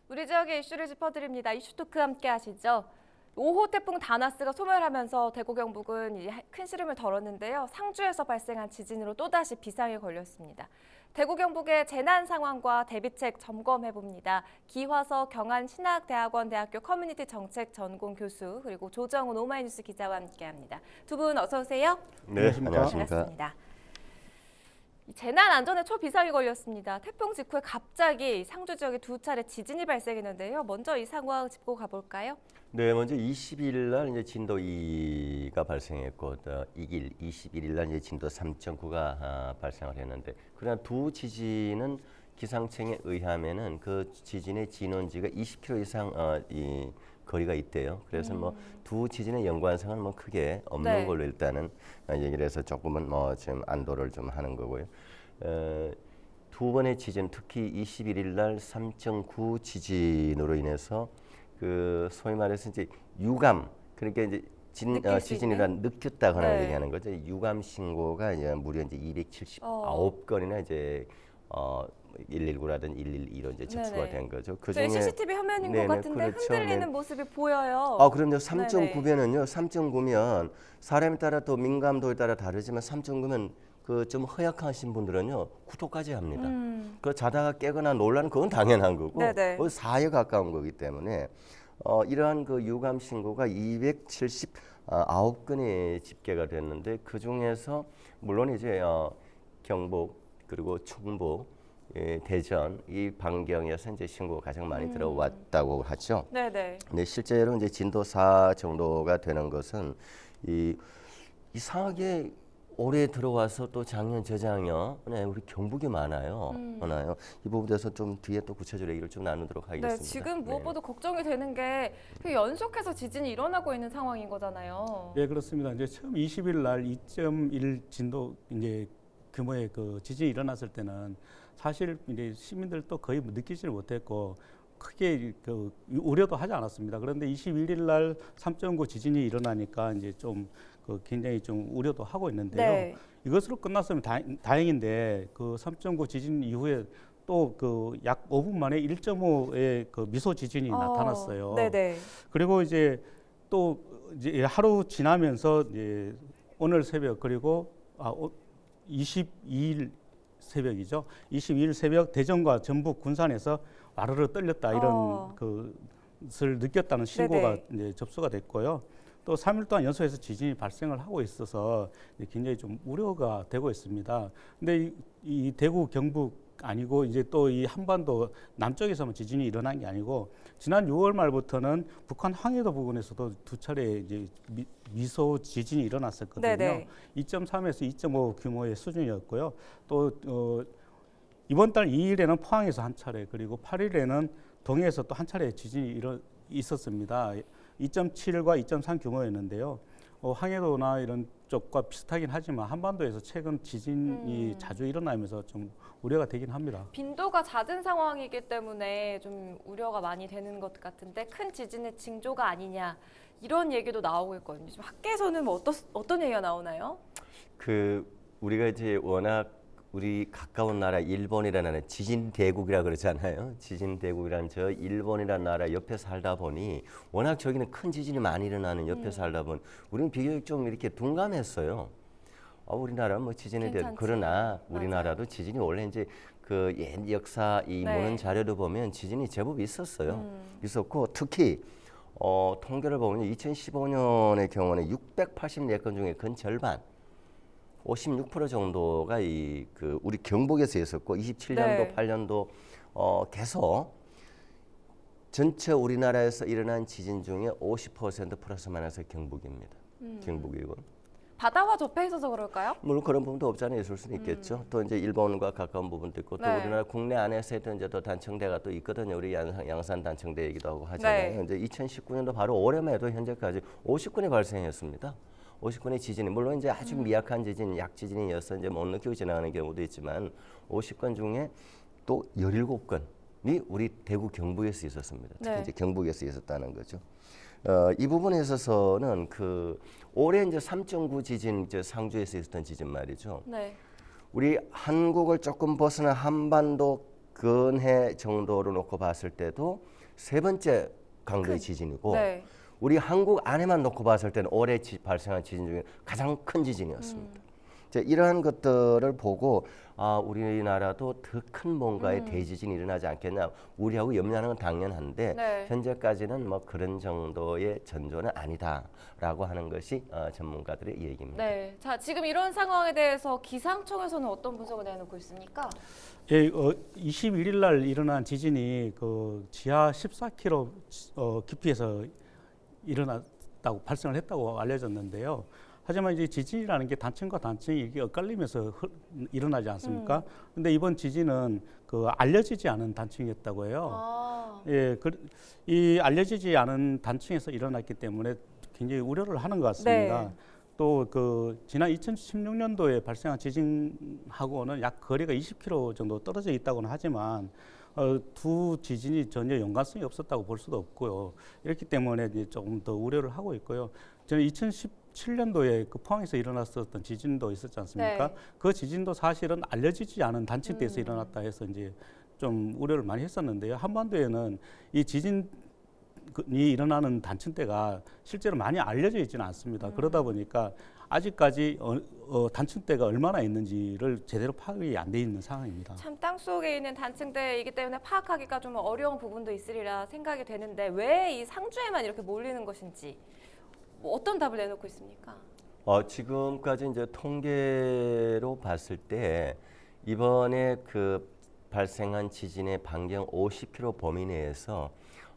우리 지역의 이슈를 짚어드립니다. 이슈 토크 함께 하시죠. 5호 태풍 다나스가 소멸하면서 대구 경북은 큰 시름을 덜었는데요. 상주에서 발생한 지진으로 또다시 비상에 걸렸습니다. 대구 경북의 재난 상황과 대비책 점검해봅니다. 기화서 경안신학대학원 대학교 커뮤니티 정책 전공 교수 그리고 조정훈 오마이뉴스 기자와 함께합니다. 두 분 어서 오세요. 네, 안녕하십니까. 반갑습니다. 재난 안전에 초비상이 걸렸습니다. 태풍 직후에 갑자기 상주 지역에 두 차례 지진이 발생했는데요. 먼저 이 상황 짚고 가볼까요? 네, 먼저 20일 날 이제 진도 2가 발생했고, 이길 21일 날 이제 진도 3.9가 발생을 했는데, 그러나 두 지진은 기상청에 의하면은 그 지진의 진원지가 20km 이상 이 거리가 있대요. 그래서 뭐 두 지진의 연관성은 뭐 크게 없는 네. 걸로 일단은 얘기를 해서 조금은 뭐 지금 안도를 좀 하는 거고요. 두 번의 지진, 특히 21일 날 3.9 지진으로 인해서 그 소위 말해서 이제 유감, 그러니까 이제 지진이란 느꼈다거나 네. 얘기하는 거죠. 유감 신고가 이제 무려 이제 279건이나 이제 119라든 112로 이제 접수가 네네. 된 거죠. 그 저희 중에 CCTV 화면인 것 네네, 같은데 그렇죠. 흔들리는 네. 모습이 보여요. 그럼요. 네네. 3.9면은요. 3.9면 사람에 따라 또 민감도에 따라 다르지만 3.9면 그 좀 허약하신 분들은요. 구토까지 합니다. 그 자다가 깨거나 놀라는 그건 당연한 거고 네네. 4에 가까운 거기 때문에 이러한 그 유감 신고가 279건이 집계가 됐는데 그 중에서 물론 이제 경북 그리고 충북 대전 이 반경에서 이제 신고가 가장 많이 들어왔다고 하죠. 네네. 근데 실제로 이제 진도 4 정도가 되는 것은 이상하게 올해 들어와서 또 작년, 저작년에 우리 경북이 많아요. 이 부분에 대해서 좀 뒤에 또 구체적으로 얘기를 좀 나누도록 하겠습니다. 네, 지금 무엇보다 걱정이 되는 게 연속해서 지진이 일어나고 있는 상황인 거잖아요. 네, 그렇습니다. 이제 처음 20일 날 2.1 진도 이제 규모의 그 지진이 일어났을 때는 사실 이제 시민들도 거의 느끼지를 못했고 크게 그 우려도 하지 않았습니다. 그런데 21일 날 3.9 지진이 일어나니까 이제 좀 그 굉장히 좀 우려도 하고 있는데요. 네. 이것으로 끝났으면 다행인데 그 3.9 지진 이후에 또 그 약 5분 만에 1.5의 그 미소 지진이 나타났어요. 네네. 그리고 이제 또 이제 하루 지나면서 이제 오늘 새벽 그리고 22일 새벽이죠. 22일 새벽 대전과 전북 군산에서 와르르 떨렸다 이런 것을 느꼈다는 신고가 네네. 이제 접수가 됐고요. 또 3일 동안 연속해서 지진이 발생을 하고 있어서 굉장히 좀 우려가 되고 있습니다. 근데 이 대구 경북 아니고 이제 또 이 한반도 남쪽에서만 지진이 일어난 게 아니고 지난 6월 말부터는 북한 황해도 부근에서도 두 차례 이제 미소 지진이 일어났었거든요. 네네. 2.3에서 2.5 규모의 수준이었고요. 또 이번 달 2일에는 포항에서 한 차례 그리고 8일에는 동해에서 또 한 차례 지진이 있었습니다. 2.7과 2.3 규모였는데요. 황해도나 이런 쪽과 비슷하긴 하지만 한반도에서 최근 지진이 자주 일어나면서 좀 우려가 되긴 합니다. 빈도가 잦은 상황이기 때문에 좀 우려가 많이 되는 것 같은데 큰 지진의 징조가 아니냐 이런 얘기도 나오고 있거든요. 지금 학계에서는 뭐 어떤 얘기가 나오나요? 우리가 이제 워낙 우리 가까운 나라 일본이라는 나라 지진 대국이라 그러잖아요. 지진 대국이란 저 일본이라는 나라 옆에 살다 보니 워낙 저기는 큰 지진이 많이 일어나는 옆에 살다 보니 우리는 비교적 좀 이렇게 둔감했어요. 우리나라는 뭐 지진에 대해 그러나 우리나라도 지진이 원래 이제 그 옛 역사 이 문헌 자료를 보면 지진이 제법 있었어요. 있었고 특히 통계를 보면 2015년의 경우는 684건 중에 근 절반 56% 정도가 우리 경북에서 있었고 27년도, 8년도 계속 전체 우리나라에서 일어난 지진 중에 50% 플러스 마이너스 경북입니다. 경북이고. 바다와 접해 있어서 그럴까요? 물론 그런 부분도 없지 않아 있을 수는 있겠죠. 또 이제 일본과 가까운 부분도 있고 또 우리나라 국내 안에서 또 이제 또 단청대가 또 있거든요. 우리 양산 단청대이기도 하고 하잖아요. 이제 2019년도 바로 올해에도 현재까지 50건이 발생했습니다. 50건의 지진이 물론 이제 아주 미약한 지진, 약 지진이어서 이제 못 느끼고 지나가는 경우도 있지만 50건 중에 또 17건이 우리 대구 경북에서 있었습니다. 특히 이제 경북에서 있었다는 거죠. 이 부분에 있어서는 올해 이제 3.9 지진, 상주에서 있었던 지진 말이죠. 네. 우리 한국을 조금 벗어난 한반도 근해 정도로 놓고 봤을 때도 세 번째 강도의 지진이고 네. 우리 한국 안에만 놓고 봤을 때는 올해 발생한 지진 중에 가장 큰 지진이었습니다. 자, 이러한 것들을 보고 우리나라도 더 큰 뭔가의 대지진이 일어나지 않겠냐 우리하고 염려하는 건 당연한데 네. 현재까지는 뭐 그런 정도의 전조는 아니다라고 하는 것이 전문가들의 얘기입니다. 네. 자, 지금 이런 상황에 대해서 기상청에서는 어떤 분석을 내놓고 있습니까? 예, 21일 날 일어난 지진이 그 지하 14km 깊이에서 일어났다고 발생을 했다고 알려졌는데요. 하지만 이제 지진이라는 게 단층과 단층이 이게 엇갈리면서 일어나지 않습니까? 근데 이번 지진은 그 알려지지 않은 단층이었다고 해요. 아, 예, 이 알려지지 않은 단층에서 일어났기 때문에 굉장히 우려를 하는 것 같습니다. 네. 또 그 지난 2016년도에 발생한 지진하고는 약 거리가 20km 정도 떨어져 있다고는 하지만 두 지진이 전혀 연관성이 없었다고 볼 수도 없고요. 이렇기 때문에 이제 조금 더 우려를 하고 있고요. 저는 2017년도에 그 포항에서 일어났었던 지진도 있었지 않습니까? 네. 그 지진도 사실은 알려지지 않은 단층대에서 일어났다 해서 이제 좀 우려를 많이 했었는데요. 한반도에는 이 지진이 일어나는 단층대가 실제로 많이 알려져 있지는 않습니다. 그러다 보니까 아직까지 단층대가 얼마나 있는지를 제대로 파악이 안 돼 있는 상황입니다. 참 땅속에 있는 단층대이기 때문에 파악하기가 좀 어려운 부분도 있으리라 생각이 되는데 왜 이 상주에만 이렇게 몰리는 것인지 뭐 어떤 답을 내놓고 있습니까? 지금까지 이제 통계로 봤을 때 이번에 그 발생한 지진의 반경 50km 범위 내에서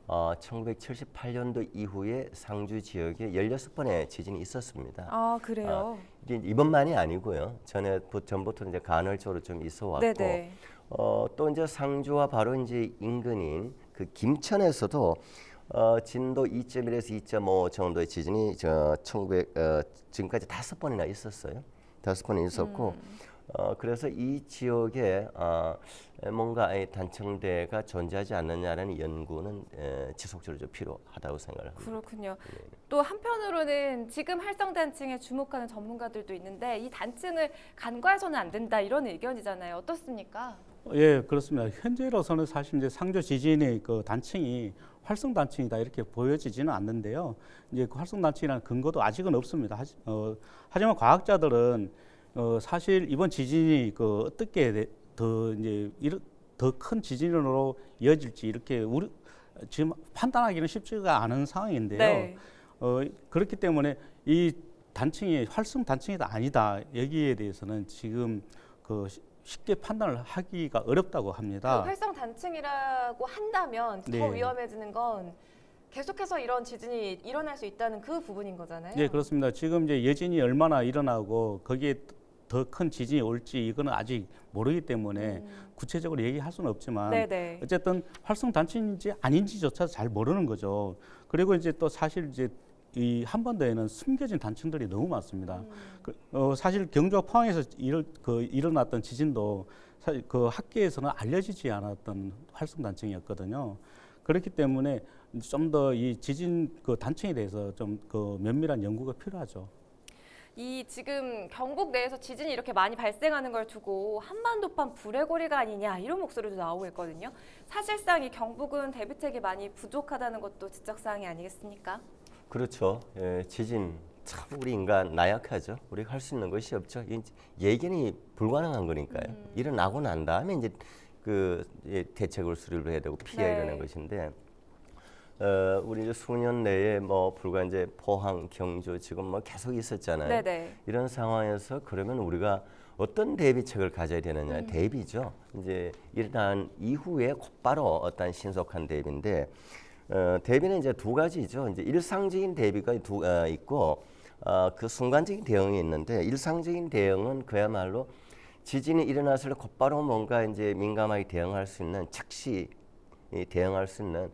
1978년도 이후에 상주 지역에 16번의 지진이 있었습니다. 아, 그래요? 이게 이번만이 아니고요. 전부터 이제 간헐적으로 좀 있어 왔고, 네네. 또 이제 상주와 바로 이제 인근인 그 김천에서도 진도 2.1에서 2.5 정도의 지진이 지금까지 5번이나 있었어요. 5번이 있었고, 그래서 이 지역에 뭔가 단층대가 존재하지 않느냐라는 연구는 지속적으로 좀 필요하다고 생각을 합니다. 그렇군요. 또 한편으로는 지금 활성단층에 주목하는 전문가들도 있는데 이 단층을 간과해서는 안 된다 이런 의견이잖아요. 어떻습니까? 예, 그렇습니다. 현재로서는 사실 이제 상주 지진의 그 단층이 활성 단층이다 이렇게 보여지지는 않는데요. 이제 그 활성 단층이라는 근거도 아직은 없습니다. 하지만 과학자들은 사실 이번 지진이 그 어떻게 더 이제 더 큰 지진으로 이어질지 이렇게 지금 판단하기는 쉽지가 않은 상황인데요. 네. 그렇기 때문에 이 단층이 활성 단층이다 아니다 여기에 대해서는 지금 그 쉽게 판단을 하기가 어렵다고 그 합니다. 활성 단층이라고 한다면 더 네. 위험해지는 건 계속해서 이런 지진이 일어날 수 있다는 그 부분인 거잖아요. 네, 그렇습니다. 지금 이제 여진이 얼마나 일어나고 거기에 더 큰 지진이 올지 이거는 아직 모르기 때문에 구체적으로 얘기할 수는 없지만 네네. 어쨌든 활성 단층인지 아닌지조차 잘 모르는 거죠. 그리고 이제 또 사실 이제 이 한반도에는 숨겨진 단층들이 너무 많습니다. 사실 경주와 포항에서 일어났던 지진도 사실 그 학계에서는 알려지지 않았던 활성 단층이었거든요. 그렇기 때문에 좀 더 이 지진 그 단층에 대해서 좀 그 면밀한 연구가 필요하죠. 이 지금 경북 내에서 지진이 이렇게 많이 발생하는 걸 두고 한반도판 불의 고리가 아니냐 이런 목소리도 나오고 있거든요. 사실상 이 경북은 대비책이 많이 부족하다는 것도 지적사항이 아니겠습니까? 그렇죠. 지진 참 우리 인간 나약하죠. 우리가 할 수 있는 것이 없죠. 예견이 불가능한 거니까요. 일어나고 난 다음에 이제 대책을 수립을 해야 되고 피해야 네. 되는 것인데 우리 이제 수년 내에 뭐 불과 이제 포항, 경주 지금 뭐 계속 있었잖아요. 네네. 이런 상황에서 그러면 우리가 어떤 대비책을 가져야 되느냐 대비죠. 이제 일어난 이후에 곧바로 어떤 신속한 대비인데 대비는 이제 두 가지죠. 이제 일상적인 대비가 있고 그 순간적인 대응이 있는데 일상적인 대응은 그야말로 지진이 일어났을 때 곧바로 뭔가 이제 민감하게 대응할 수 있는 즉시 대응할 수 있는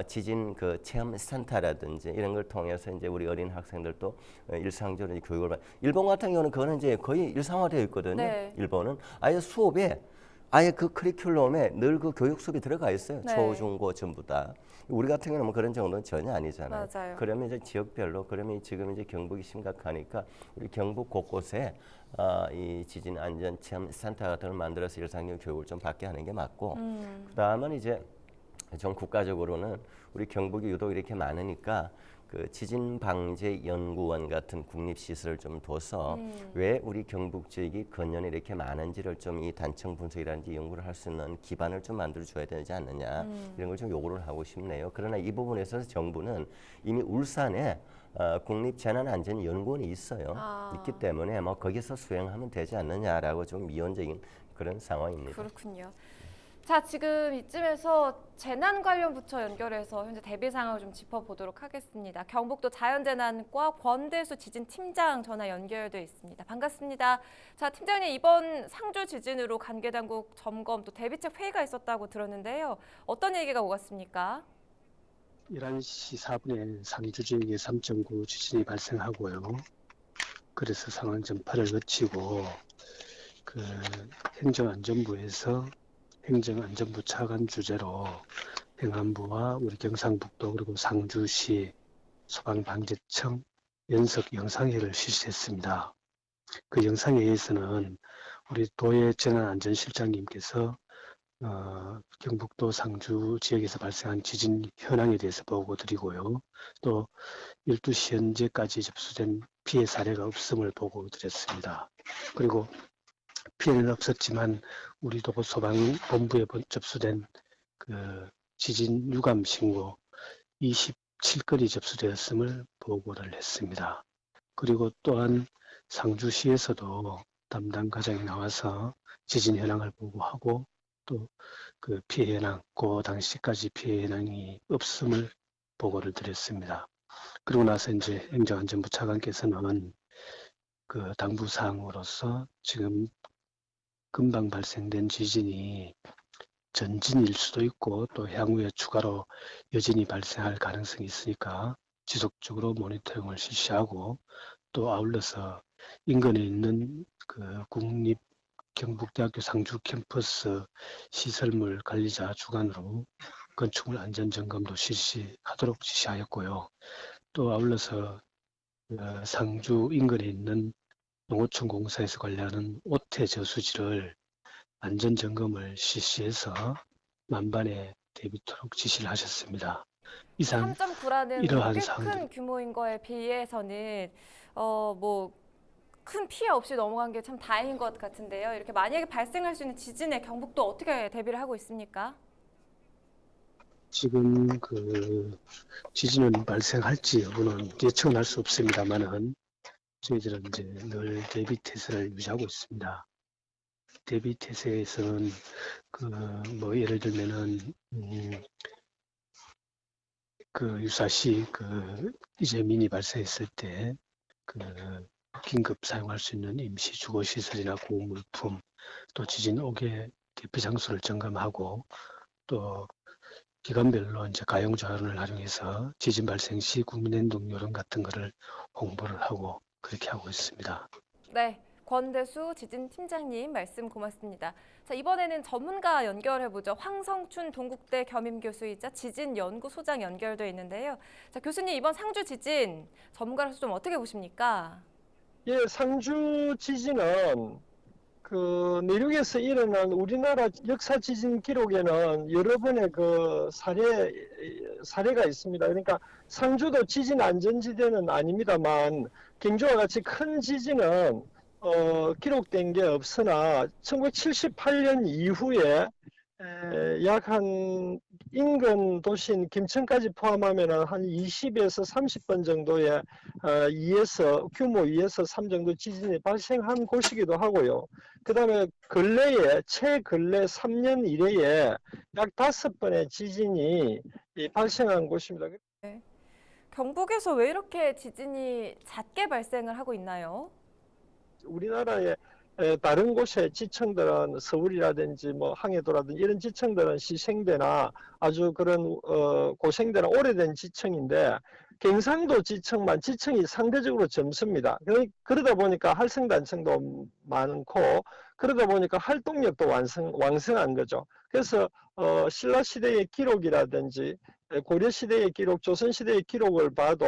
지진 그 체험 센터라든지 이런 걸 통해서 이제 우리 어린 학생들도 일상적으로 교육을 일본 같은 경우는 그거는 이제 거의 일상화되어 있거든요. 네. 일본은 아예 수업에 아예 그 커리큘럼에 늘 그 교육 수업이 들어가 있어요. 네. 초, 중, 고 전부 다. 우리 같은 경우는 뭐 그런 정도는 전혀 아니잖아요. 맞아요. 그러면 이제 지역별로 그러면 지금 이제 경북이 심각하니까 우리 경북 곳곳에 이 지진 안전 체험 센터 같은 걸 만들어서 일상적 교육을 좀 받게 하는 게 맞고 그다음은 이제 좀 국가적으로는 우리 경북이 유독 이렇게 많으니까 그 지진 방재 연구원 같은 국립 시설을 좀 둬서 왜 우리 경북 지역이 근년에 이렇게 많은지를 좀 이 단층 분석이라든지 연구를 할 수 있는 기반을 좀 만들어 줘야 되지 않느냐 이런 걸 좀 요구를 하고 싶네요. 그러나 이 부분에서 정부는 이미 울산에 국립재난안전연구원이 있어요. 있기 때문에 뭐 거기서 수행하면 되지 않느냐라고 좀 미온적인 그런 상황입니다. 그렇군요. 자, 지금 이쯤에서 재난 관련 부처 연결해서 현재 대비 상황을 좀 짚어보도록 하겠습니다. 경북도 자연재난과 권대수 지진팀장 전화 연결돼 있습니다. 반갑습니다. 자, 팀장님, 이번 상주 지진으로 관계당국 점검 또 대비책 회의가 있었다고 들었는데요. 어떤 얘기가 오갔습니까? 11시 4분에 상주 지역에 3.9 지진이 발생하고요. 그래서 상황 전파를 거치고 그 행정안전부에서 행정안전부 차관 주재로 행안부와 우리 경상북도 그리고 상주시 소방방재청 연석 영상회의를 실시했습니다. 그 영상회의에서는 우리 도의 재난안전실장님께서 경북도 상주 지역에서 발생한 지진 현황에 대해서 보고 드리고요. 또 12시 현재까지 접수된 피해 사례가 없음을 보고 드렸습니다. 그리고 피해는 없었지만 우리 도보 소방본부에 접수된 그 지진 유감 신고 27건이 접수되었음을 보고를 했습니다. 그리고 또한 상주시에서도 담당 과장이 나와서 지진 현황을 보고하고 또 그 피해 현황, 그 당시까지 피해 현황이 없음을 보고를 드렸습니다. 그리고 나서 이제 행정안전부 차관께서는 그 당부 사항으로서 지금 금방 발생된 지진이 전진일 수도 있고 또 향후에 추가로 여진이 발생할 가능성이 있으니까 지속적으로 모니터링을 실시하고 또 아울러서 인근에 있는 그 국립 경북대학교 상주 캠퍼스 시설물 관리자 주관으로 건축물 안전 점검도 실시하도록 지시하였고요. 또 아울러서 상주 인근에 있는 농어촌 공사에서 관리하는 오태 저수지를 안전 점검을 실시해서 만반에 대비토록 지시를 하셨습니다. 이상 3.9라는 이러한 꽤 사항들. 큰 규모인 거에 비해서는 큰 피해 없이 넘어간 게 참 다행인 것 같은데요. 이렇게 만약에 발생할 수 있는 지진에 경북도 어떻게 대비를 하고 있습니까? 지금 그 지진은 발생할지 여부는 예측은 할 수 없습니다만은 저희들은 이제 늘 대비 태세를 유지하고 있습니다. 대비 태세에서는 그 뭐 예를 들면은 그 유사시 그 이재민이 발생했을 때 그 긴급 사용할 수 있는 임시 주거 시설이나 고물품 또 지진 오개 대피 장소를 점검하고 또 기관별로 이제 가용 자원을 활용해서 지진 발생 시 국민행동 요령 같은 거를 홍보를 하고 그렇게 하고 있습니다. 네, 권대수 지진팀장님 말씀 고맙습니다. 자, 이번에는 전문가 연결해보죠. 황성춘 동국대 겸임교수이자 지진연구소장 연결돼 있는데요. 자, 교수님, 이번 상주 지진 전문가로서 좀 어떻게 보십니까? 예, 상주 지진은 그 내륙에서 일어난 우리나라 역사 지진 기록에는 여러 번의 그 사례가 있습니다. 그러니까 상주도 지진 안전지대는 아닙니다만 경주와 같이 큰 지진은 기록된 게 없으나 1978년 이후에 약 한 인근 도시인 김천까지 포함하면 한 20에서 30번 정도의 규모 2에서 3 정도 지진이 발생한 곳이기도 하고요. 그 다음에 최근래 3년 이내에 약 5번의 지진이 발생한 곳입니다. 경북에서 왜 이렇게 지진이 잦게 발생을 하고 있나요? 우리나라의 다른 곳의 지층들은 서울이라든지 뭐 항해도라든지 이런 지층들은 시생대나 아주 그런 고생대나 오래된 지층인데 경상도 지청만 지청이 상대적으로 젊습니다. 그러다 보니까 할성단청도 많고 그러다 보니까 활동력도 왕성한 거죠. 그래서 신라 시대의 기록이라든지 고려 시대의 기록, 조선 시대의 기록을 봐도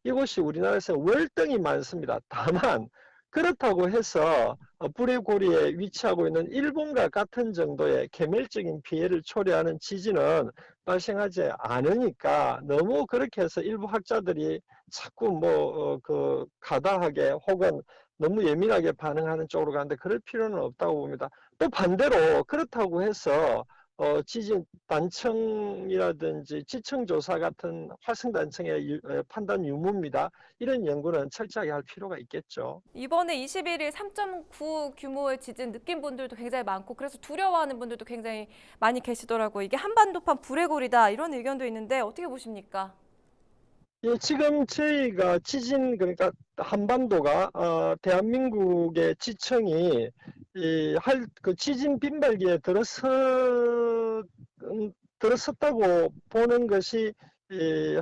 이곳이 우리나라에서 월등히 많습니다. 다만 그렇다고 해서 불의 고리에 위치하고 있는 일본과 같은 정도의 개멸적인 피해를 초래하는 지진은 발생하지 않으니까 너무 그렇게 해서 일부 학자들이 자꾸 그 가다하게 혹은 너무 예민하게 반응하는 쪽으로 가는데 그럴 필요는 없다고 봅니다. 또 반대로 그렇다고 해서 지진 단청이라든지 지청조사 같은 활성단청의 판단 유무입니다. 이런 연구는 철저하게 할 필요가 있겠죠. 이번에 21일 3.9 규모의 지진 느낀 분들도 굉장히 많고 그래서 두려워하는 분들도 굉장히 많이 계시더라고요. 이게 한반도판 불의 골이다 이런 의견도 있는데 어떻게 보십니까? 예, 지금 저희가 지진 그러니까 한반도가 대한민국의 지청이 그 지진 빈발기에 들어섰다고 보는 것이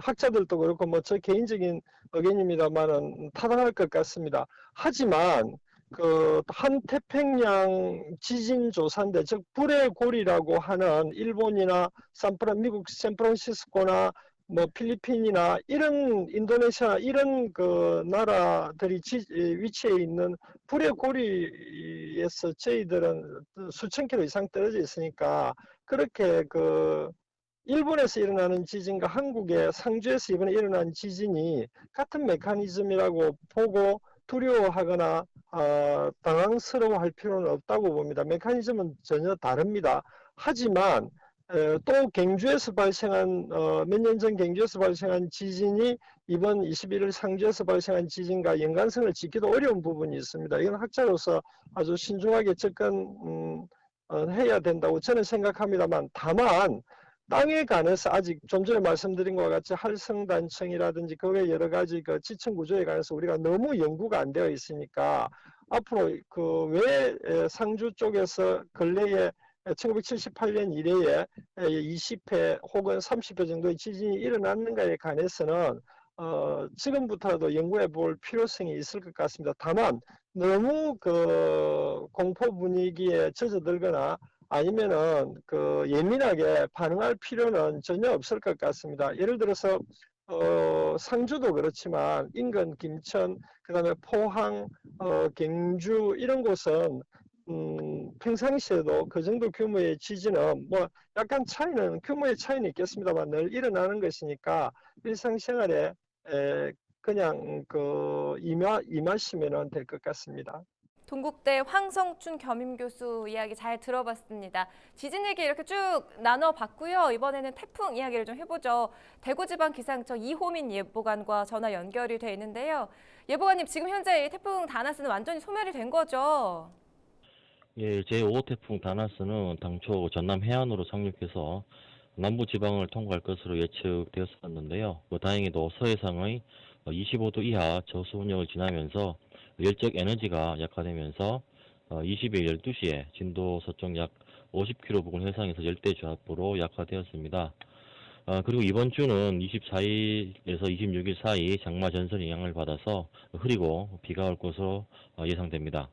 학자들도 그렇고 뭐 저 개인적인 의견입니다만은 타당할 것 같습니다. 하지만 그 한태평양 지진 조사인데 즉 불의 골이라고 하는 일본이나 미국 샌프란시스코나 뭐 필리핀이나 이런 인도네시아 이런 그 나라들이 위치해 있는 불의 고리에서 저희들은 수천 킬로 이상 떨어져 있으니까 그렇게 그 일본에서 일어나는 지진과 한국의 상주에서 이번에 일어난 지진이 같은 메커니즘이라고 보고 두려워하거나 당황스러워할 필요는 없다고 봅니다. 메커니즘은 전혀 다릅니다. 하지만 또 경주에서 발생한 몇 년 전 경주에서 발생한 지진이 이번 21일 상주에서 발생한 지진과 연관성을 짓기도 어려운 부분이 있습니다. 이건 학자로서 아주 신중하게 접근해야 된다고 저는 생각합니다만 다만 땅에 관해서 아직 좀 전에 말씀드린 것과 같이 할성단청이라든지 그 외 여러 가지 그 지층 구조에 관해서 우리가 너무 연구가 안 되어 있으니까 앞으로 그 왜 상주 쪽에서 근래에 1978년 이래에 20회 혹은 30회 정도의 지진이 일어났는가에 관해서는 지금부터라도 연구해 볼 필요성이 있을 것 같습니다. 다만 너무 그 공포 분위기에 젖어들거나 아니면은 그 예민하게 반응할 필요는 전혀 없을 것 같습니다. 예를 들어서 상주도 그렇지만 인근 김천, 그다음에 포항, 경주 이런 곳은 평상시에도 그 정도 규모의 지진은 뭐 약간 규모의 차이는 있겠습니다만 늘 일어나는 것이니까 일상생활에 그냥 그 임하시면 될 것 같습니다. 동국대 황성춘 겸임교수 이야기 잘 들어봤습니다. 지진 얘기 이렇게 쭉 나눠봤고요. 이번에는 태풍 이야기를 좀 해보죠. 대구지방기상청 이호민 예보관과 전화 연결이 돼 있는데요. 예보관님, 지금 현재 태풍 다나스는 완전히 소멸이 된 거죠? 예, 제5호 태풍 다나스는 당초 전남 해안으로 상륙해서 남부지방을 통과할 것으로 예측되었었는데요. 다행히도 서해상의 25도 이하 저수운역을 지나면서 열적 에너지가 약화되면서 20일 12시에 진도 서쪽 약 50km 부근 해상에서 열대저압으로 약화되었습니다. 그리고 이번 주는 24일에서 26일 사이 장마 전선의 영향을 받아서 흐리고 비가 올 것으로 예상됩니다.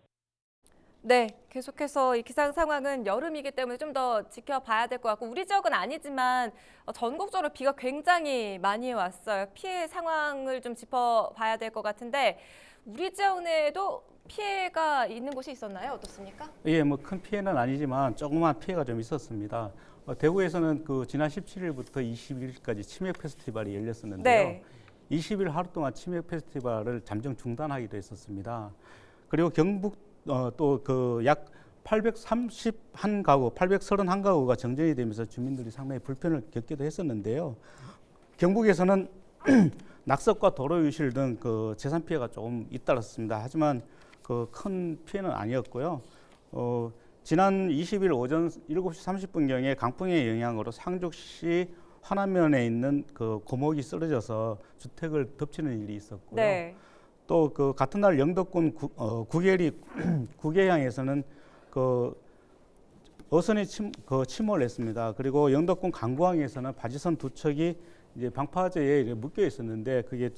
네, 계속해서 이 기상 상황은 여름이기 때문에 좀 더 지켜봐야 될 것 같고 우리 지역은 아니지만 전국적으로 비가 굉장히 많이 왔어요. 피해 상황을 좀 짚어봐야 될 것 같은데 우리 지역 내에도 피해가 있는 곳이 있었나요? 어떻습니까? 예, 뭐 큰 피해는 아니지만 조그만 피해가 좀 있었습니다. 대구에서는 그 지난 17일부터 21일까지 치맥 페스티벌이 열렸었는데요. 네. 20일 하루 동안 치맥 페스티벌을 잠정 중단하기도 했었습니다. 그리고 경북 또 그 약 831가구, 831가구가 정전이 되면서 주민들이 상당히 불편을 겪기도 했었는데요. 경북에서는 낙석과 도로 유실 등 그 재산 피해가 조금 잇따랐습니다. 하지만 그 큰 피해는 아니었고요. 지난 20일 오전 7시 30분경에 강풍의 영향으로 상주시 화남면에 있는 그 고목이 쓰러져서 주택을 덮치는 일이 있었고요. 네. 또 그 같은 날 영덕군 구계리 구계양에서는 그 어선이 침몰했습니다. 그리고 영덕군 강구항에서는 바지선 두 척이 이제 방파제에 이렇게 묶여 있었는데 그게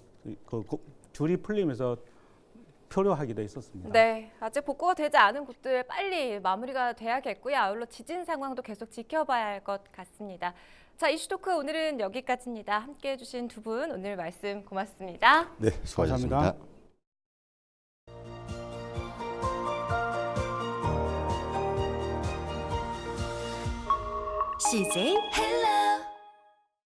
줄이 풀리면서 표류하기도 했었습니다. 네, 아직 복구가 되지 않은 곳들 빨리 마무리가 돼야겠고요. 아울러 지진 상황도 계속 지켜봐야 할 것 같습니다. 자, 이슈토크 오늘은 여기까지입니다. 함께해 주신 두 분 오늘 말씀 고맙습니다. 네, 수고하셨습니다. 감사합니다. CJ 헬로